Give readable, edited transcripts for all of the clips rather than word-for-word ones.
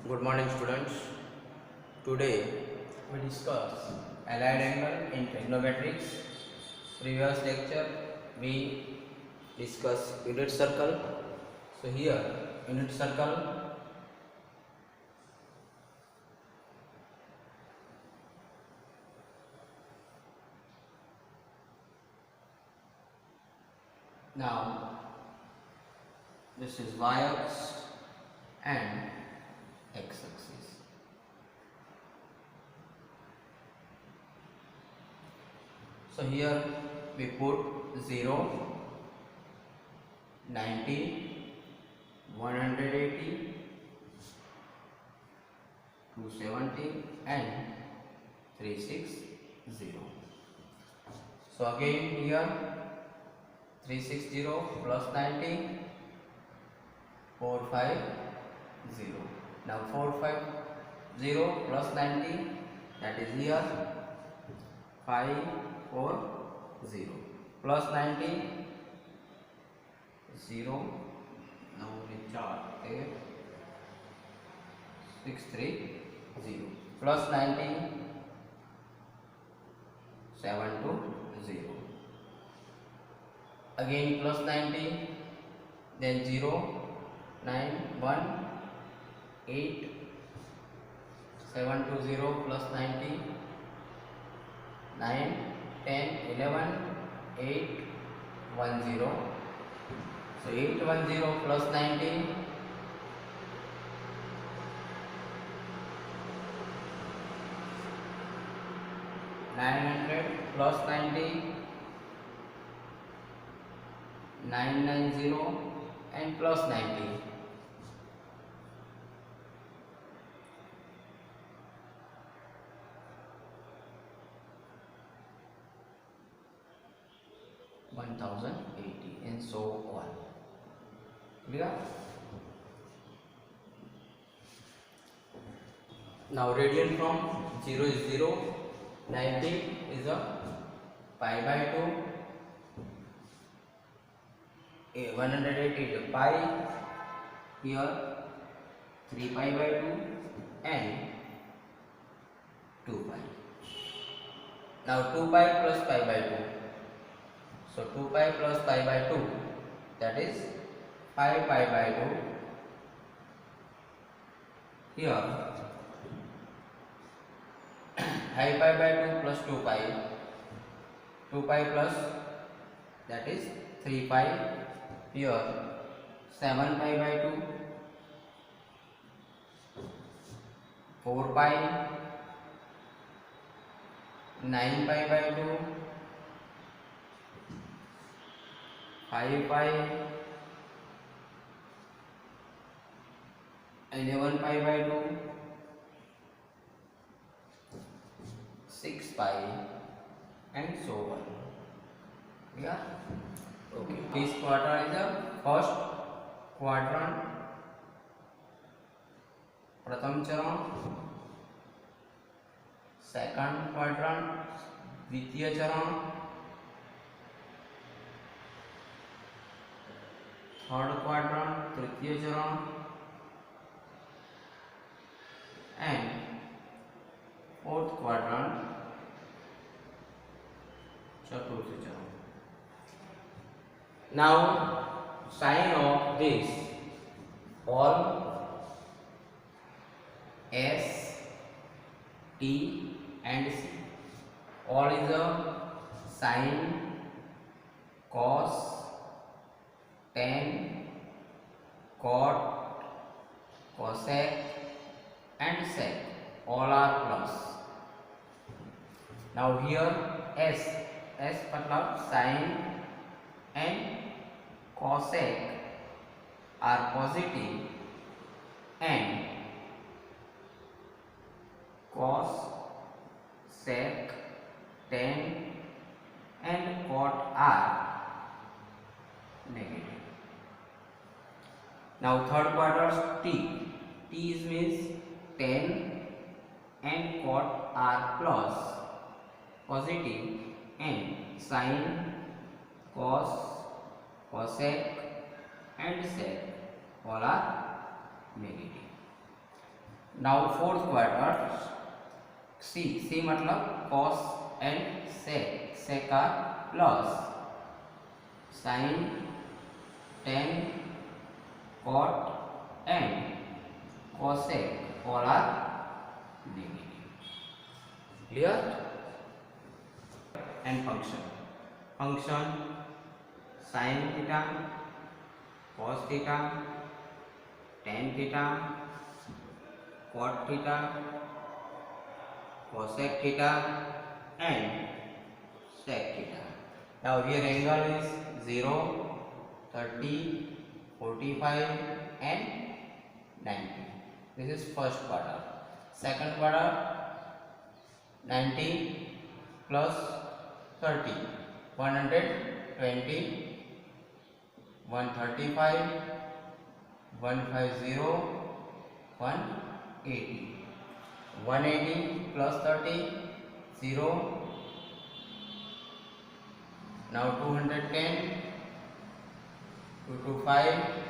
Good morning, students. Today we discuss allied angle in trigonometrics. Previous lecture we discuss unit circle. So here unit circle. Now this is y-axis and x-axis. So here we put 0, 90, 180, 270 and 360. So again here 360 plus 90, 450. Now 450 plus 90, that is here 540 plus 90, 0. Now we chart here 630 plus 90, 720. Again plus 90, then 0, 9, 1, 8, 720 plus 90, 9, 10, 11, 8, 10. So 810 plus 90, 900 plus 90, 990 and plus 90. and so on. Clear? Now radian from 0 is 0, 90 is a pi by 2, 180 is a pi, here 3 pi by 2 and 2 pi. Now 2 pi plus pi by 2. So 2 pi plus pi by 2, that is 5 pi by 2. Here 5 pi by 2 plus 2 pi, 2 pi plus, that is 3 pi. Here 7 pi by 2, 4 pi, 9 pi by 2, 5 pi, 11 pi by 2, 6 pi and so on. Yeah. Okay. This quadrant is the first quadrant, प्रथम चरण, second quadrant द्वितीय चरण, third quadrant तृतीय चरण and fourth quadrant चतुर्थ चरण. Now sign of this all S, T and C. All is a sine, cos, tan, cot, cosec and sec. All are plus. Now here S मतलब sine and cosec are positive and cos, sec, tan and cot are negative. Now third quadrant T is means tan and cot are plus, positive and sine, cos, cosec and sec all are negative. Now fourth quarter C, C मतलब cos and sec, sec are plus sine, tan, cot and cosec all are negative. Clear? And function sin theta, cos theta, tan theta, cot theta, cosec theta and sec theta. Now here angle is 0, 30, 45 and 90. This is first quarter. Second quarter 90 plus 30, 120, 135, 150, 180. 180 plus 30, 0. Now 210, 225,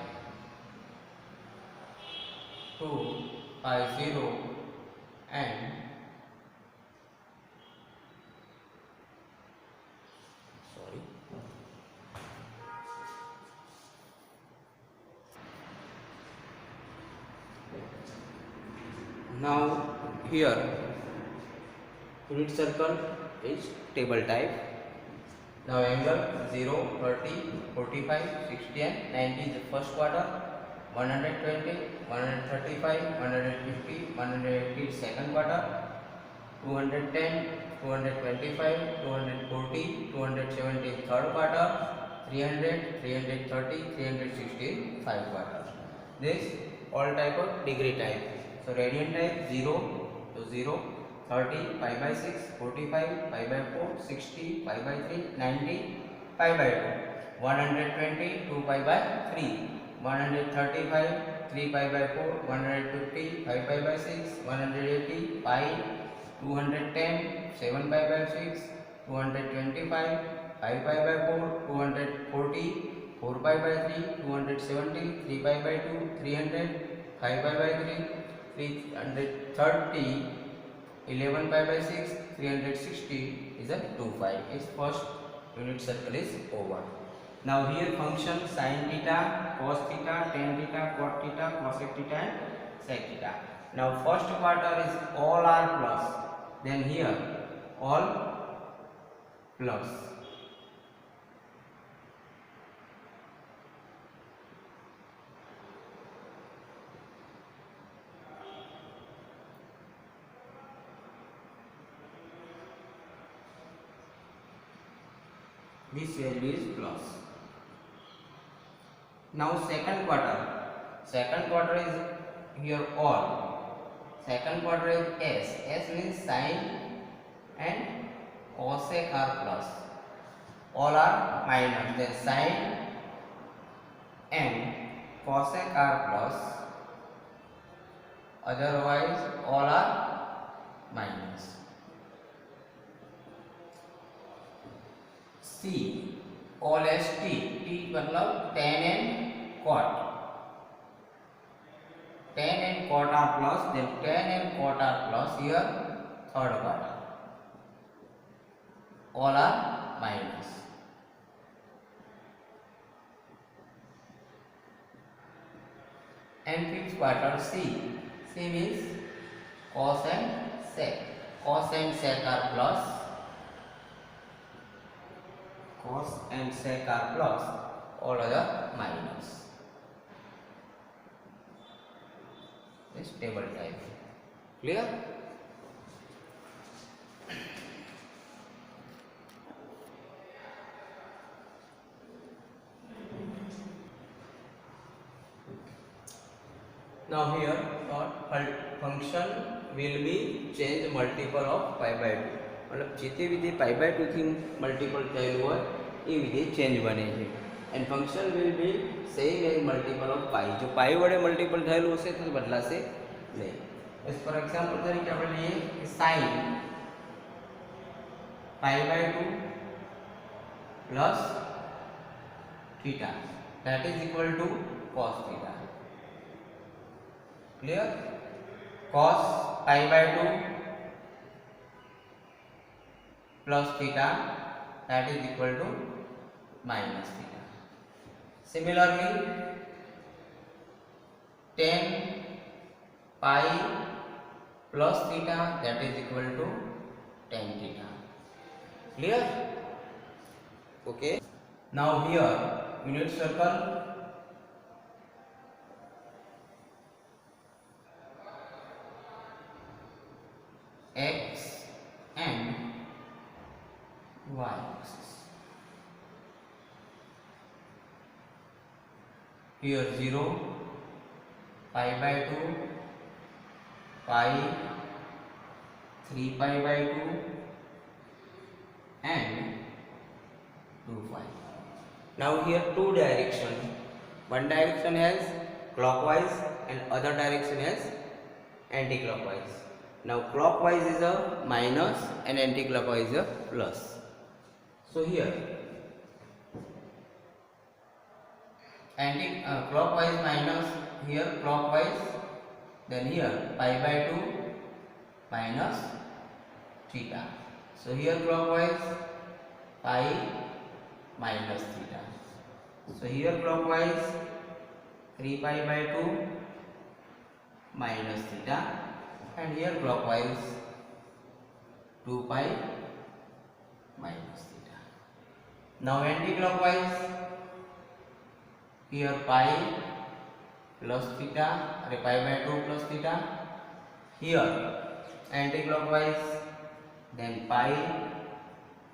250 and sorry, now here unit circle is table type. Now angle 0, 30, 45, 60 and 90 is the first quarter. 120, 135, 150, 180 second quarter, 210, 225, 240, 270 third quarter, 300, 330, 360 5 quarter. This all type of degree type. So radian type 0 to 0, 30, 5 by 6, 45, 5 by 4, 60, 5 by 3, 90, 5 by 2, 120, 2 pi by 3. 135, 3 pi by 4, 150, 5 pi by 6, 180, pi, 210, 7 pi by 6, 225, 5 pi by 4, 240, 4 pi by 3, 270, 3 pi by 2, 300, 5 pi by 3, 330, 11 pi by 6, 360 is a 2 pi. Its first unit circle is over. Now here function sin theta, cos theta, tan theta, cot theta, cosec theta and sec theta. Now first quarter is all are plus, then here all plus. This value is plus. Now second quarter is here all. Second quarter is S. S means sin and cosec are plus. All are minus. Then sin and cosec are plus. Otherwise all are minus. C all as T. T मतलब tan and cot. Tan and cot are plus. Then tan and cot are plus. Here third quarter. All are minus. And fifth quarter C. C means cos and sec. Cos and sec are plus. Cos and sec are plus, all other minus. This table type. Clear? Now here function will be change multiple of pi by 2. मतलब જે વિધેય પાઈ by 2 થી multiple થયેલું હોય એ વિધેય change બને છે. And function will be same as multiple of pi. જો પાઈ વડે મલ્ટીપલ થયેલું હશે તો બદલાશે નહીં. ફોર એક્ઝામ્પલ તરીકે આપણે લઈએ કે sine pi by 2 plus theta that is equal to cos theta. Clear? cos pi by 2 plus theta, that is equal to minus theta. Similarly, tan pi plus theta, that is equal to tan theta. Clear? Okay. Now here unit circle x and y axis. Here 0, pi by 2, pi, 3 pi by 2 and 2 pi. Now here two direction. One direction has clockwise and other direction has anti-clockwise. Now clockwise is a minus and anti-clockwise is a plus. So here clockwise minus, here clockwise, then here pi by 2 minus theta. So here clockwise pi minus theta. So here clockwise 3 pi by 2 minus theta, and here clockwise 2 pi minus theta. Now anti-clockwise, here pi plus theta, pi by 2 plus theta. Here anti-clockwise, then pi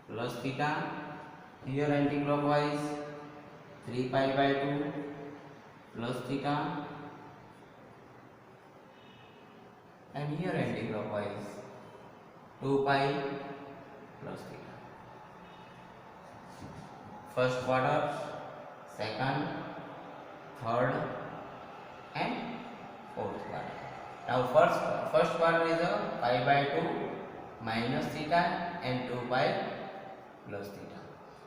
plus theta. Here anti-clockwise 3 pi by 2 plus theta, and here anti-clockwise 2 pi plus theta. First quarter, second, third and fourth quarter. Now first quarter is a pi by 2 minus theta and 2 pi plus theta.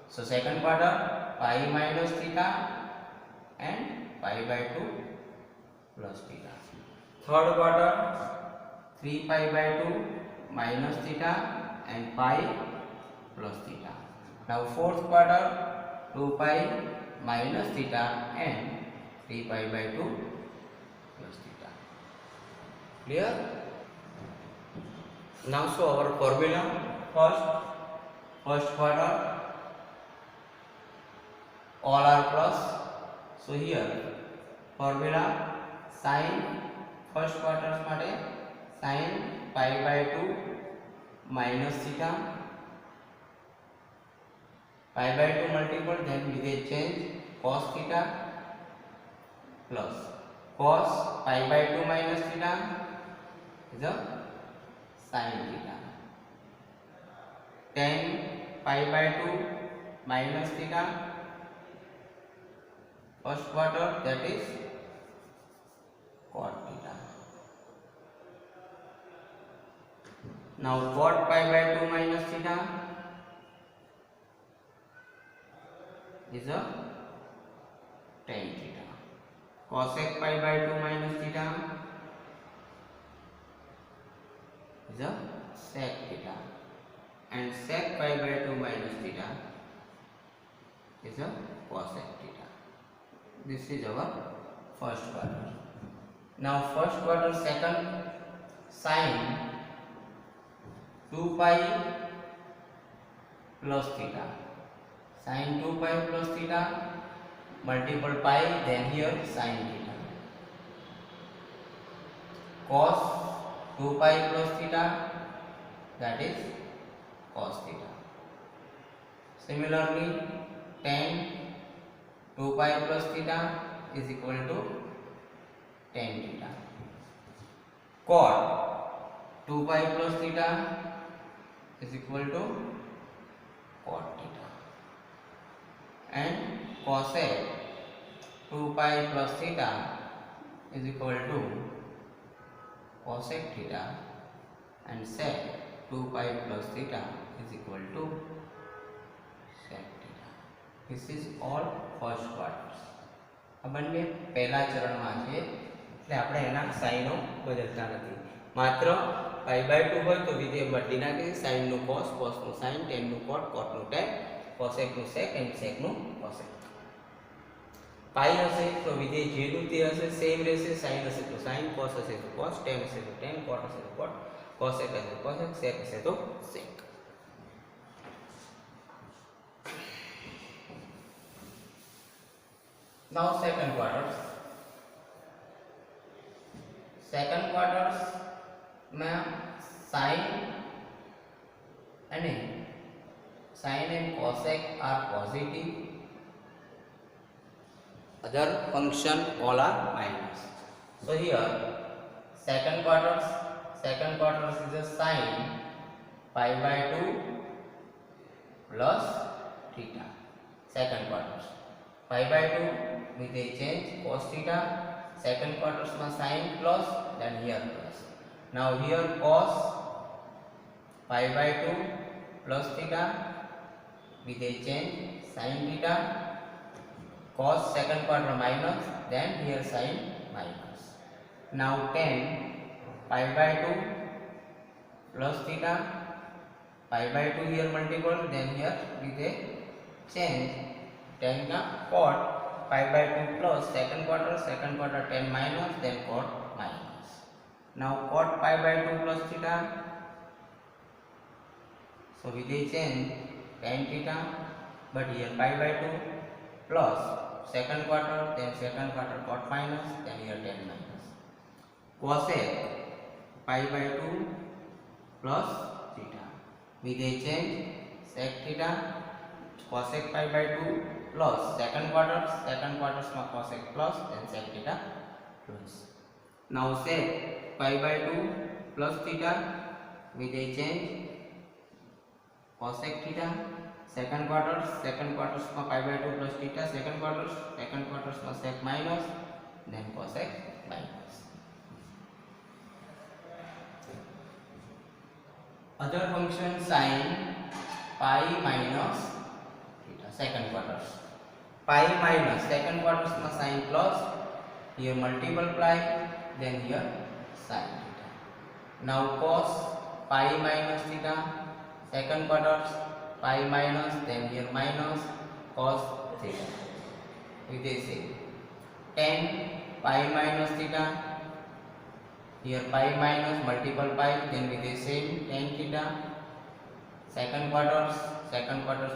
So second quarter pi minus theta and pi by 2 plus theta. Third quarter 3 pi by 2 minus theta and pi plus theta. Now fourth quarter 2 pi minus theta and 3 pi by 2 plus theta. Clear? Now so our formula, first quarter all are plus. So here formula sin first quarter માટે sin pi by 2 minus theta, pi by 2 multiple, then we will change cos theta plus cos pi by 2 minus theta is a sin theta, tan pi by 2 minus theta first quarter, that is cot theta. Now cot pi by 2 minus theta is a tan theta. Cosec pi by 2 minus theta is a sec theta, and sec pi by 2 minus theta is a cosec theta. This is our first quarter. Now first quarter second, sin 2 pi plus theta, sin 2 pi plus theta multiple pi, then here sin theta, cos 2 pi plus theta, that is cos theta. Similarly tan 2 pi plus theta is equal to tan theta. Cot 2 pi plus theta is equal to cot theta, and cosec 2 pi plus theta is equal to cosec theta, and sec 2 pi plus theta is equal to sec theta. This is all first quarters. આ બંને પહેલા ચરણમાં છે એટલે આપણે એના સાઈનો બદલતા નથી. માત્ર π/2 હોય તો વિધેય બદલી નાખે, સાઇનનું કોસ, કોસનું સાઇન, ટેનનું કોટ, કોટનું ટેન, કોસેકનું સેક એન્ડ સેકનું કોસેક. પાઈ હશે તો વિધેય જેનું તે હશે, સેમ રહેશે. સાઇન હશે તો સાઇન, કોસ હશે તો કોસ, ટેન હશે તો ટેન, કોટ હશે તો કોટ, કોસેક હશે તો કોસેક, સેક હશે તો સેક. Now second quarters. Second quarters में sin and cosec are positive. Other function all are minus. So here second quarters is a sin π/2 plus theta. Second quarters π/2 with a change cos theta. Second quarters में sin plus, then here plus. Now here cos π/2 plus theta with a change sin theta. Cos second quarter minus, then here sin minus. Now tan π/2 plus theta, π/2 here multiple, then here with a change tan का cot π/2 plus second quarter tan minus, then cot minus. Now cot π/2 plus theta, so with a change tan theta, but here π/2 plus second quarter, then second quarter cot minus, then here tan minus. Cosec π/2 plus theta with a change sec theta, cosec π/2 plus second quarters में cosec plus, then sec theta plus. Now sec π/2 plus theta with a change cosec theta. Second quarters में π/2 plus theta, second quarters में sec minus, then cosec minus. Other function sin pi minus theta. Second quarters pi minus, second quarters में sin plus, here multiply, then here sin theta. Now cos pi minus theta, second quarters pi minus, then here minus cos theta with a same. Tan pi minus theta, here pi minus multiple pi, then with a same tan theta. Second quarters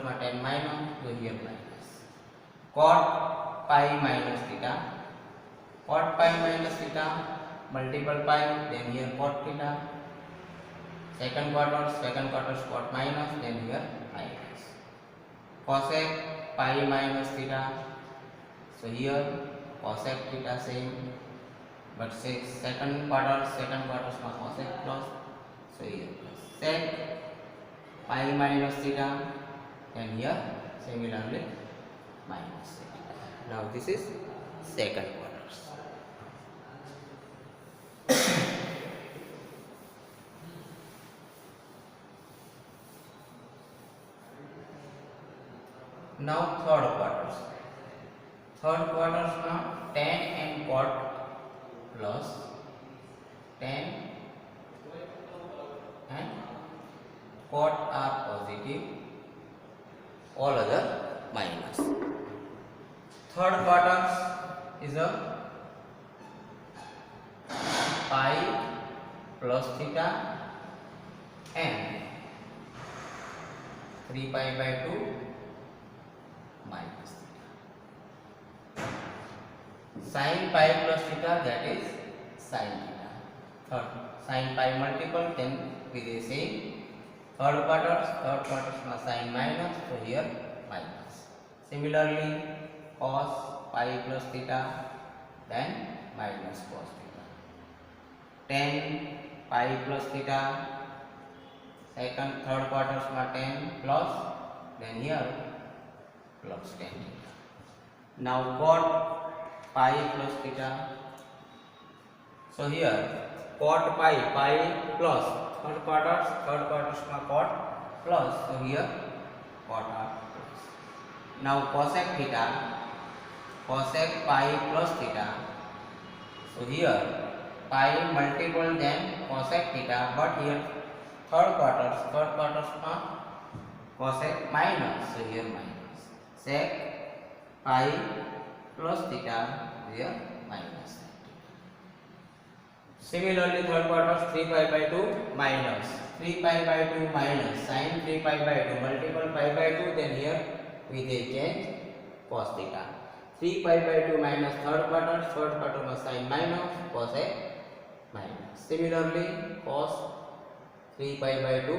में tan minus, so here minus. Cot pi minus theta, multiple pi, then here cot theta. Second quarters cot minus, then here minus. Cosec pi minus theta, so here cosec theta same, but second quarters में cosec plus, so here plus. Sec pi minus theta, and here similarly minus sec. Now this is second quarters. Now third quarters में tan and cot plus, tan and cot are positive, all other minus. Third quarters is a pi plus theta and 3π/2 minus theta. Sin pi plus theta, that is sin theta. Third sin pi multiple, then with the same. Third quarters में sin minus, so here minus. Similarly cos pi plus theta, then minus cos theta. Tan pi plus theta, third quarters में tan plus, then here plus tan theta. Now cot pi plus theta, so here cot pi plus third quarters में cot plus, so here cot r plus. Now cosec theta, cosec pi plus theta, so here pi multiple than cosec theta, but here third quarters cosec minus, so here minus sec pi plus theta, here minus sec theta. Similarly third quarters 3 pi by 2 minus 3 pi by 2 minus sin 3 pi by 2 multiple pi by 2, then here we they change cos theta. 3 pi by 2 minus third quarter में sin minus cosec minus. Similarly cos 3 pi by 2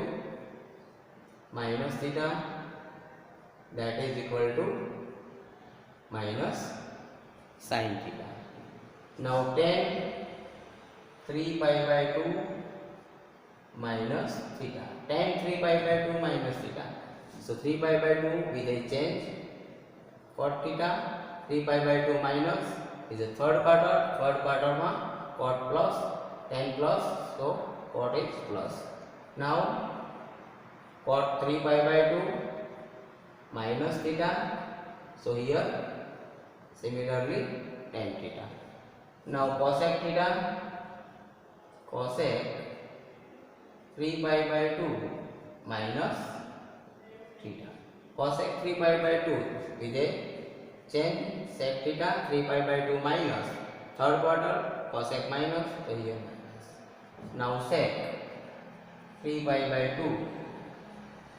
minus theta, that is equal to minus sin theta. Now tan 3 pi by 2 minus theta, tan 3 pi by 2 minus theta, so 3 pi by 2 we they change cot theta. 3 pi by 2 minus is a third quarter में cot plus tan plus, so cot is plus. Now cot 3 pi by 2 minus theta, so here similarly tan theta. Now cosec theta, cosec 3 pi by 2 minus theta, cosec 3 pi by 2 with a change sec theta, 3 pi by 2 minus third quarter cosec minus, so here minus. Now sec 3 pi by 2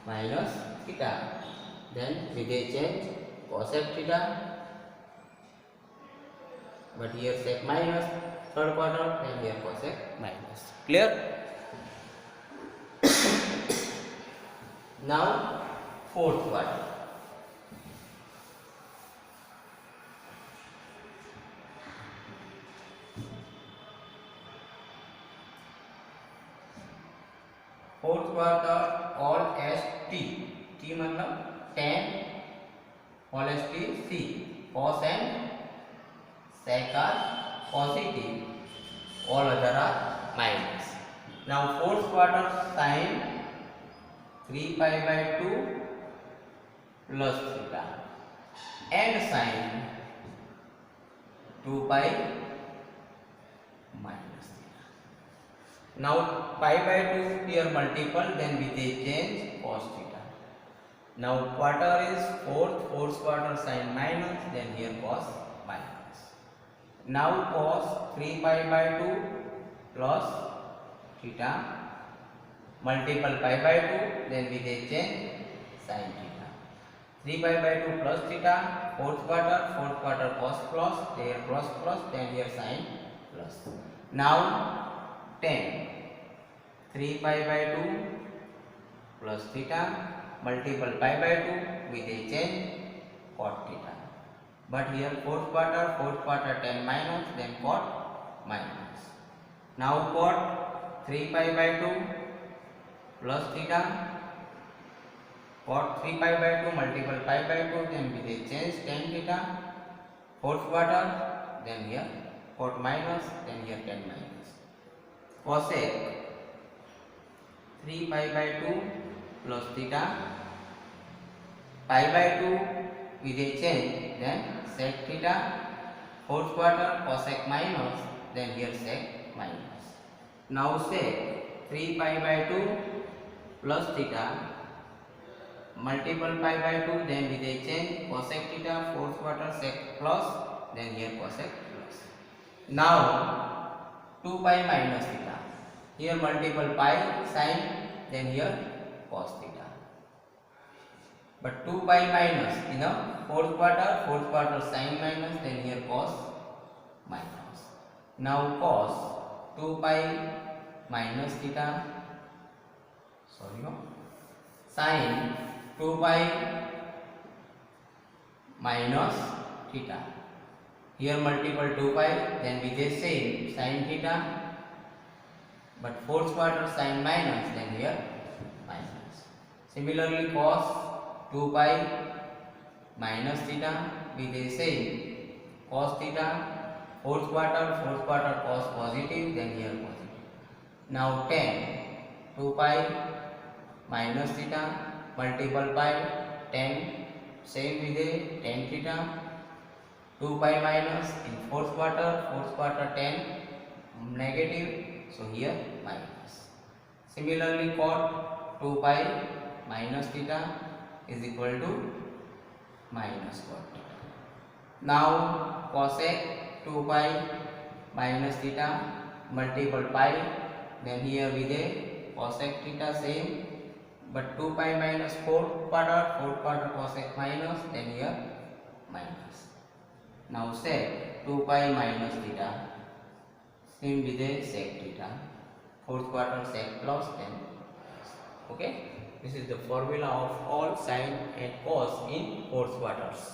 minus theta, then with a change cosec theta, but here sec minus third quarter and here cosec minus. Clear? Now fourth quarter. Fourth quarter all S T, T मतलब tan all S T C, cos and sec are positive, all other are minus. Now fourth quarter sin 3 pi by 2 plus theta and sin 2 pi minus theta. Now pi by 2 here multiple, then we they change cos theta. Now quarter is fourth quarter sin minus, then here cos minus. Now cos 3 pi by 2 plus theta multiple pi by 2, then we they change sin theta. 3 pi by 2 plus theta, fourth quarter cos plus, there plus, then here sin plus. Now tan 3 pi by 2 plus theta multiple pi by 2, we they change cot theta. But here fourth quarter tan minus, then cot minus. Now cot 3 pi by 2 plus theta, cot 3 pi by 2 multiple pi by 2, then we they change tan theta. Fourth quarter, then here cot minus, then here tan minus. Cosec 3 pi by 2 plus theta, pi by 2 we they change, then sec theta. Fourth quarter cosec minus, then here sec minus. Now sec 3 pi by 2 plus theta multiple pi by 2, then we they change cosec theta. Fourth quarter sec plus, then here cosec plus. Now 2 pi minus theta, here multiple pi sin, then here cos theta. But 2 pi minus in the fourth quarter sin minus, then here cos minus. Now cos 2 pi minus theta, sin 2 pi minus theta, here multiple 2 pi, then we just say sin theta, but fourth quarter sin minus, then here minus. Similarly cos 2 pi minus theta, we they say cos theta. Fourth quarter cos positive, then here positive. Now tan 2 pi minus theta multiple pi, tan same with a tan theta. 2 pi minus in fourth quarter tan negative, so here minus. Similarly, cot 2 pi minus theta is equal to minus cot theta. Now cosec 2 pi minus theta multiple pi, then here with a cosec theta same, but 2 pi minus 4th quarter cosec minus, then here minus. Now sec 2 pi minus theta same with a sec theta, 4th quarter sec plus, then okay. This is the formula of all sine and cos in 4th quarters.